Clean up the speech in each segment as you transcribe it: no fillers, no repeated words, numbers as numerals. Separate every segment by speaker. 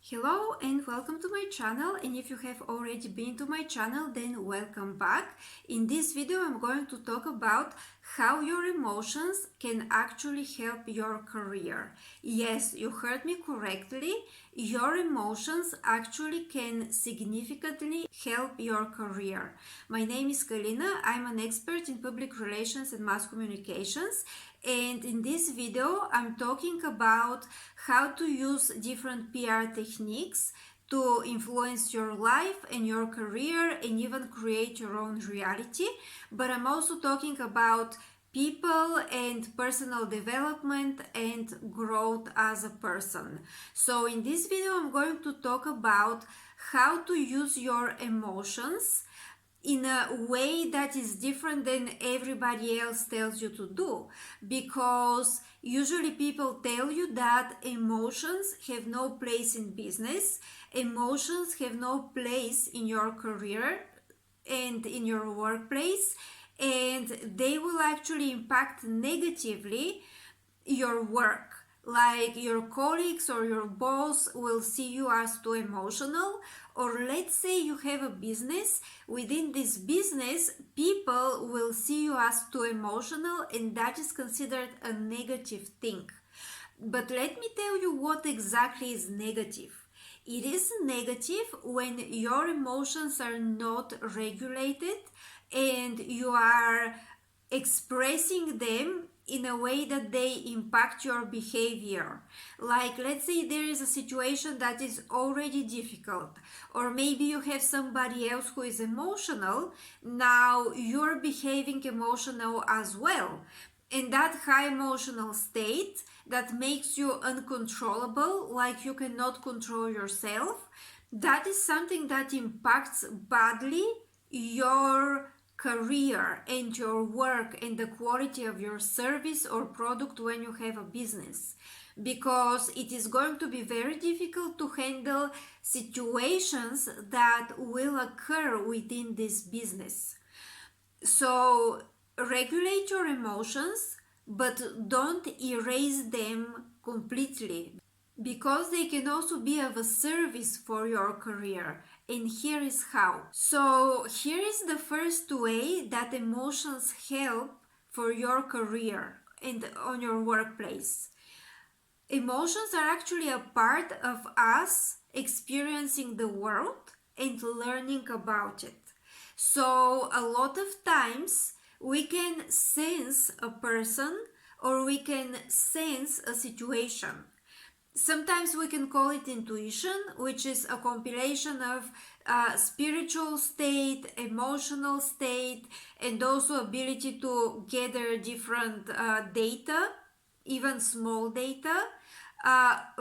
Speaker 1: Hello and welcome to my channel, and if you have already been to my channel, then welcome back. In this video I'm going to talk about how your emotions can actually help your career. Yes, you heard me correctly. Your emotions actually can significantly help your career. My name is Galina. I'm an expert in public relations and mass communications, and in this video I'm talking about how to use different PR techniques to influence your life and your career and even create your own reality. But I'm also talking about people and personal development and growth as a person. So in this video I'm going to talk about how to use your emotions in a way that is different than everybody else tells you to do, because usually people tell you that emotions have no place in business, emotions have no place in your career and in your workplace, and they will actually impact negatively your work. Like your colleagues or your boss will see you as too emotional, or let's say you have a business. Within this business, people will see you as too emotional, and that is considered a negative thing. But let me tell you what exactly is negative. It is negative when your emotions are not regulated and you are expressing them in a way that they impact your behavior. Like, let's say there is a situation that is already difficult, or maybe you have somebody else who is emotional. Now you're behaving emotional as well. In that high emotional state that makes you uncontrollable, like you cannot control yourself, that is something that impacts badly your career and your work and the quality of your service or product when you have a business, because it is going to be very difficult to handle situations that will occur within this business. So regulate your emotions, but don't erase them completely, because they can also be of a service for your career. And here is how. So here is the first way that emotions help for your career and on your workplace. Emotions are actually a part of us experiencing the world and learning about it. So, a lot of times we can sense a person or we can sense a situation. Sometimes we can call it intuition, which is a compilation of spiritual state, emotional state, and also ability to gather different data, even small data.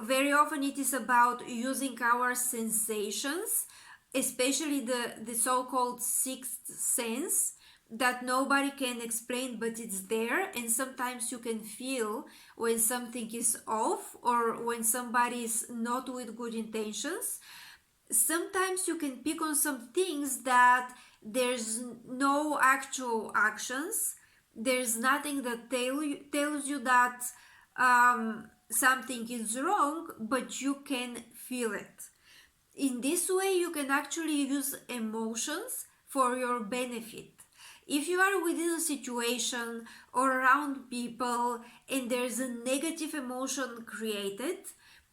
Speaker 1: Very often it is about using our sensations, especially the so-called sixth sense that nobody can explain, but it's there. And sometimes you can feel when something is off or when somebody is not with good intentions. Sometimes you can pick on some things that there's no actual actions, there's nothing that tells you that something is wrong, but you can feel it. In this way you can actually use emotions for your benefit. If you are within a situation or around people and there's a negative emotion created,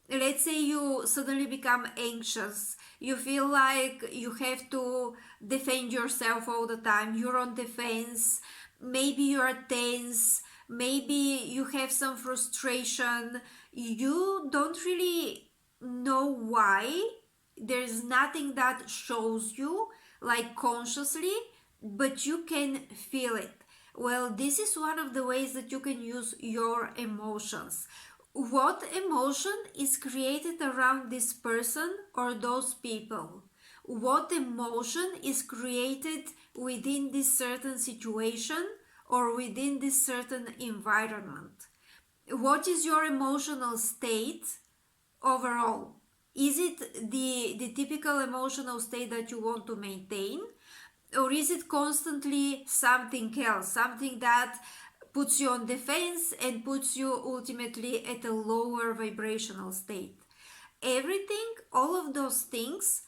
Speaker 1: let's say you suddenly become anxious, you feel like you have to defend yourself all the time, you're on defense, maybe you're tense, maybe you have some frustration, you don't really know why, there's nothing that shows you like consciously, but you can feel it. Well, this is one of the ways that you can use your emotions. What emotion is created around this person or those people? What emotion is created within this certain situation or within this certain environment? What is your emotional state overall? Is it the typical emotional state that you want to maintain? Or is it constantly something else, something that puts you on defense and puts you ultimately at a lower vibrational state? everything, all of those things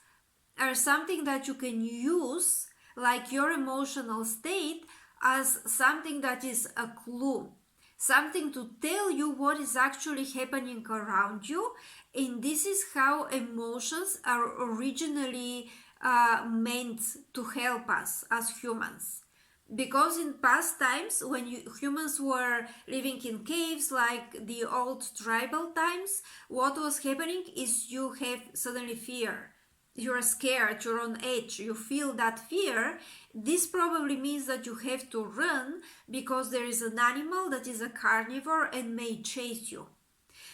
Speaker 1: are something that you can use, like your emotional state, as something that is a clue, something to tell you what is actually happening around you. And this is how emotions are originally meant to help us as humans. Because in past times, when humans were living in caves, like the old tribal times, what was happening is you have suddenly fear. You're scared, you're on edge, you feel that fear. This probably means that you have to run because there is an animal that is a carnivore and may chase you.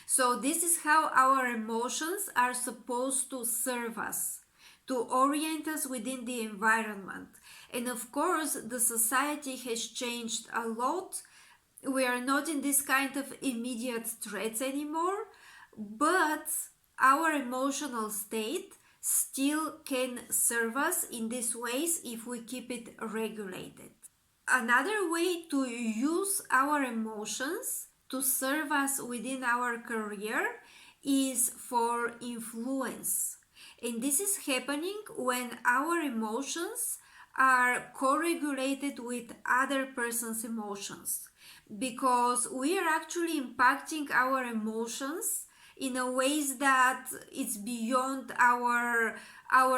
Speaker 1: So this is how our emotions are supposed to serve us, to orient us within the environment. And of course, the society has changed a lot. We are not in this kind of immediate threats anymore, but our emotional state still can serve us in these ways if we keep it regulated. Another way to use our emotions to serve us within our career is for influence. And this is happening when our emotions are co-regulated with other person's emotions, because we are actually impacting our emotions in a ways that it's beyond our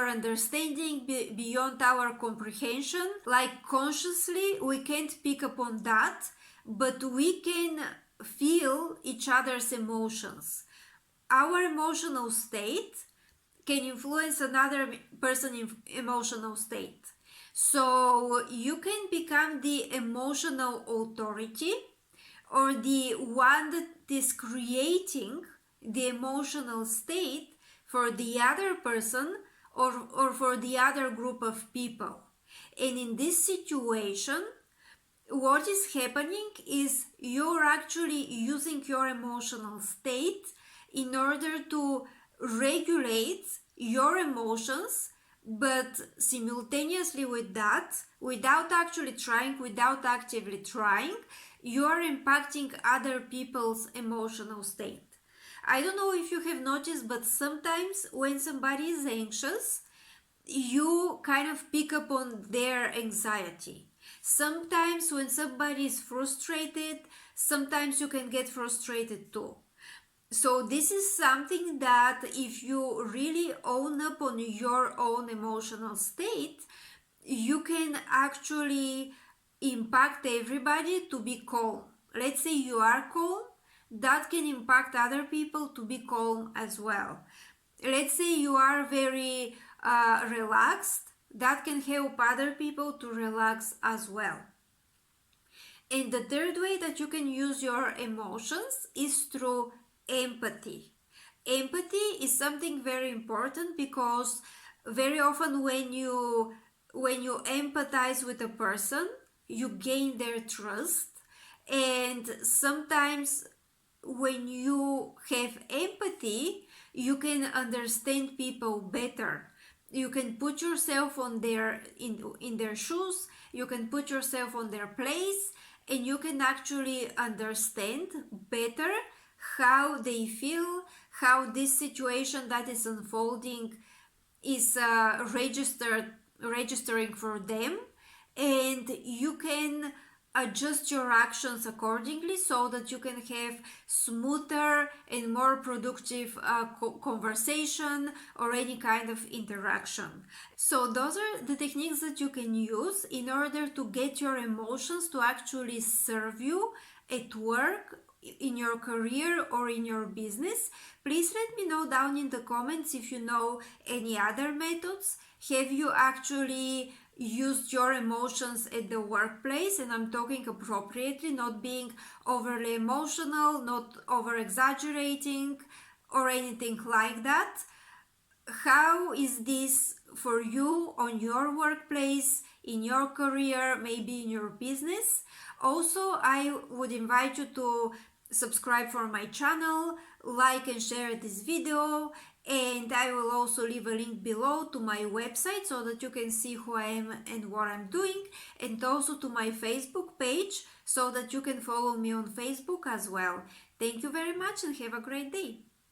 Speaker 1: understanding, beyond our comprehension. Like consciously we can't pick up on that, but we can feel each other's emotions. Our emotional state can influence another person's emotional state. So you can become the emotional authority, or the one that is creating the emotional state for the other person, or for the other group of people. And in this situation, what is happening is you're actually using your emotional state in order to regulate your emotions, but simultaneously with that, without actually trying, without actively trying, you are impacting other people's emotional state. I don't know if you have noticed, but sometimes when somebody is anxious, you kind of pick up on their anxiety. Sometimes when somebody is frustrated, sometimes you can get frustrated too. So this is something that if you really own up on your own emotional state, you can actually impact everybody to be calm. Let's say you are calm, that can impact other people to be calm as well. Let's say you are very relaxed, that can help other people to relax as well. And the third way that you can use your emotions is through empathy. Empathy is something very important, because very often when you empathize with a person, you gain their trust. And sometimes when you have empathy, you can understand people better. You can put yourself on their in their shoes, you can put yourself on their place, and you can actually understand better how they feel, how this situation that is unfolding is registering for them, and you can adjust your actions accordingly so that you can have smoother and more productive conversation or any kind of interaction. So those are the techniques that you can use in order to get your emotions to actually serve you at work, in your career, or in your business. Please let me know down in the comments if you know any other methods. Have you actually used your emotions at the workplace? And I'm talking appropriately, not being overly emotional, not over exaggerating or anything like that. How is this for you on your workplace, in your career, maybe in your business? Also, I would invite you to subscribe for my channel, like and share this video, and I will also leave a link below to my website so that you can see who I am and what I'm doing, and also to my Facebook page so that you can follow me on Facebook as well. Thank you very much and have a great day.